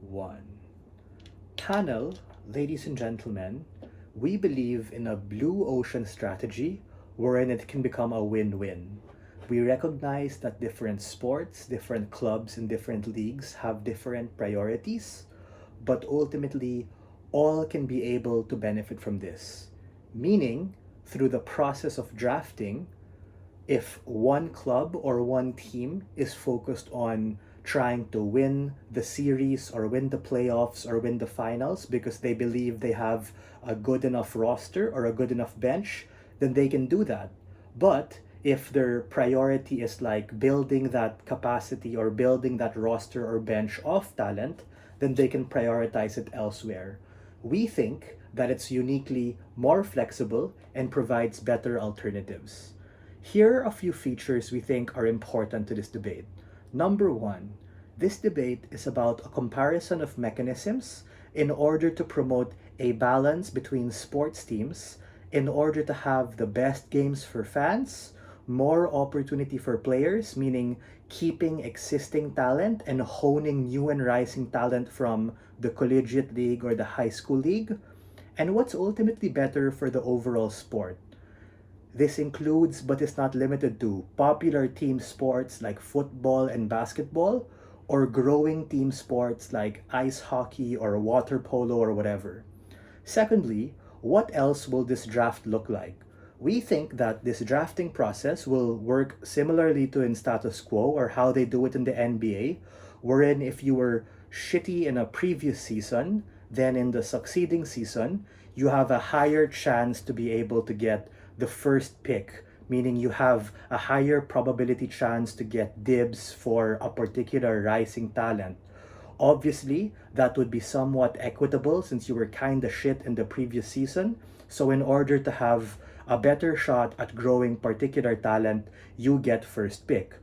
One. Panel, ladies and gentlemen, we believe in a blue ocean strategy wherein it can become a win-win. We recognize that different sports, different clubs, and different leagues have different priorities, but ultimately, all can be able to benefit from this. Meaning, through the process of drafting, if one club or one team is focused on trying to win the series or win the playoffs or win the finals because they believe they have a good enough roster or a good enough bench, then they can do that. But if their priority is like building that capacity or building that roster or bench of talent, then they can prioritize it elsewhere. We think that it's uniquely more flexible and provides better alternatives. Here are a few features we think are important to this debate. Number one, this debate is about a comparison of mechanisms in order to promote a balance between sports teams, in order to have the best games for fans, more opportunity for players, meaning keeping existing talent and honing new and rising talent from the collegiate league or the high school league, and what's ultimately better for the overall sport. This includes, but is not limited to, popular team sports like football and basketball, or growing team sports like ice hockey or water polo or whatever. Secondly, what else will this draft look like? We think that this drafting process will work similarly to in status quo or how they do it in the NBA, wherein if you were shitty in a previous season, then in the succeeding season, you have a higher chance to be able to get the first pick, meaning you have a higher probability chance to get dibs for a particular rising talent. Obviously, that would be somewhat equitable since you were kinda shit in the previous season. So, in order to have a better shot at growing particular talent, you get first pick.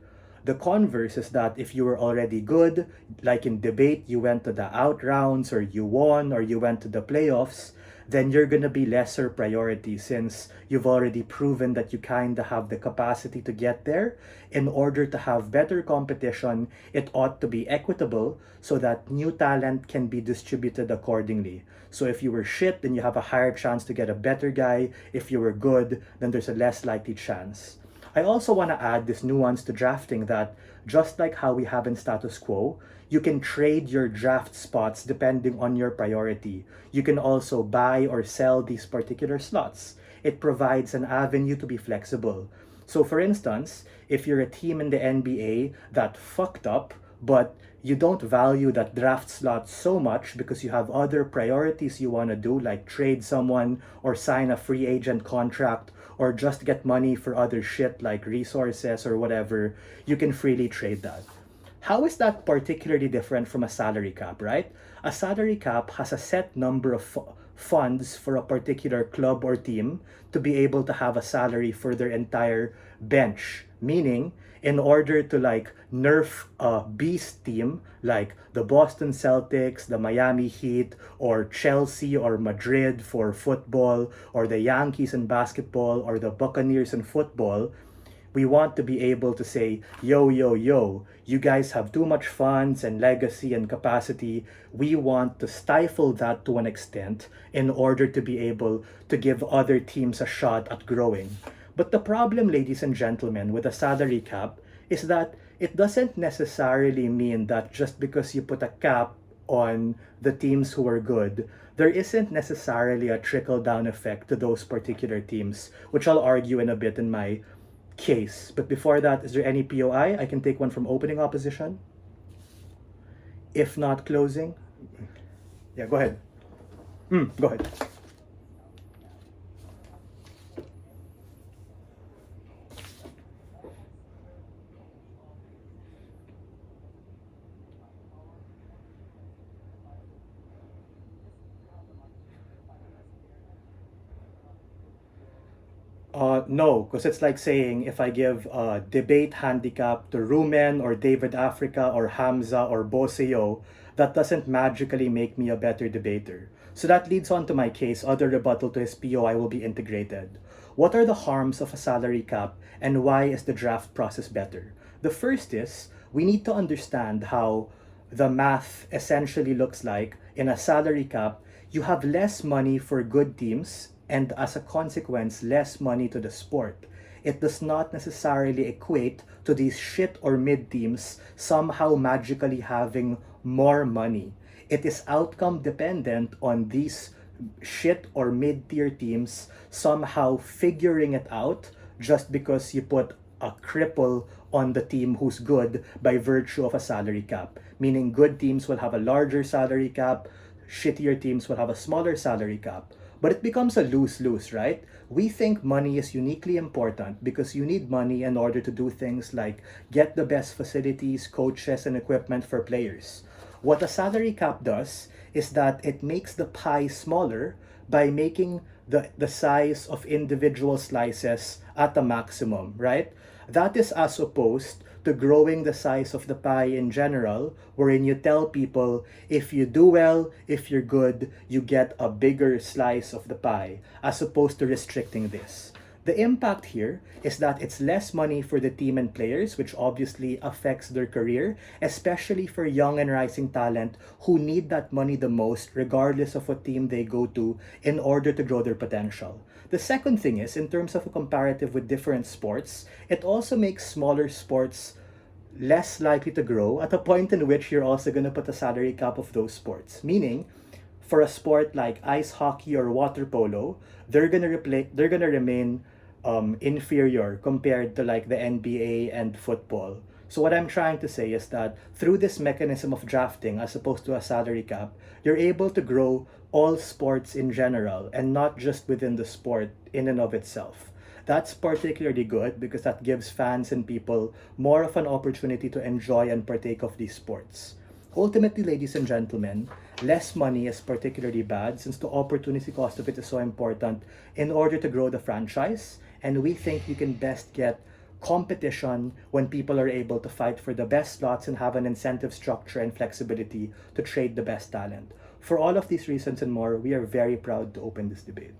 The converse is that if you were already good, like in debate, you went to the out rounds or you won or you went to the playoffs, then you're gonna be lesser priority since you've already proven that you kinda have the capacity to get there. In order to have better competition, it ought to be equitable so that new talent can be distributed accordingly. So if you were shit, then you have a higher chance to get a better guy. If you were good, then there's a less likely chance. I also want to add this nuance to drafting that just like how we have in status quo, you can trade your draft spots depending on your priority. You can also buy or sell these particular slots. It provides an avenue to be flexible. So, for instance, if you're a team in the NBA that fucked up, but you don't value that draft slot so much because you have other priorities you want to do, like trade someone or sign a free agent contract or just get money for other shit like resources or whatever, you can freely trade that. How is that particularly different from a salary cap, right? A salary cap has a set number of funds for a particular club or team to be able to have a salary for their entire bench. Meaning, in order to like nerf a beast team like the Boston Celtics, the Miami Heat, or Chelsea or Madrid for football, or the Yankees in basketball, or the Buccaneers in football, we want to be able to say, yo, yo, yo, you guys have too much funds and legacy and capacity. We want to stifle that to an extent in order to be able to give other teams a shot at growing. But the problem, ladies and gentlemen, with a salary cap is that it doesn't necessarily mean that just because you put a cap on the teams who are good, there isn't necessarily a trickle down effect to those particular teams, which I'll argue in a bit in my case. But before that, is there any POI? I can take one from opening opposition. If not closing, yeah, go ahead. Go ahead. No, because it's like saying if I give a debate handicap to Rumen or David Africa or Hamza or Boseo, that doesn't magically make me a better debater. So that leads on to my case. Other rebuttal to his POI will be integrated. What are the harms of a salary cap and why is the draft process better? The first is we need to understand how the math essentially looks like in a salary cap, you have less money for good teams and as a consequence, less money to the sport. It does not necessarily equate to these shit or mid teams somehow magically having more money. It is outcome dependent on these shit or mid tier teams somehow figuring it out just because you put a cripple on the team who's good by virtue of a salary cap. Meaning, good teams will have a larger salary cap, shittier teams will have a smaller salary cap. But it becomes a lose lose, right? We think money is uniquely important because you need money in order to do things like get the best facilities, coaches, and equipment for players. What a salary cap does is that it makes the pie smaller by making the size of individual slices at the maximum, right? That is as opposed to growing the size of the pie in general, wherein you tell people if you do well, if you're good, you get a bigger slice of the pie, as opposed to restricting this. The impact here is that it's less money for the team and players, which obviously affects their career, especially for young and rising talent who need that money the most, regardless of what team they go to, in order to grow their potential. The second thing is, in terms of a comparative with different sports, it also makes smaller sports less likely to grow at a point in which you're also going to put a salary cap of those sports. Meaning, for a sport like ice hockey or water polo, they're gonna remain inferior compared to like the NBA and football. So what I'm trying to say is that through this mechanism of drafting as opposed to a salary cap, you're able to grow all sports in general and not just within the sport in and of itself. That's particularly good because that gives fans and people more of an opportunity to enjoy and partake of these sports. Ultimately, ladies and gentlemen, less money is particularly bad since the opportunity cost of it is so important in order to grow the franchise. And we think you can best get competition when people are able to fight for the best slots and have an incentive structure and flexibility to trade the best talent. For all of these reasons and more, we are very proud to open this debate.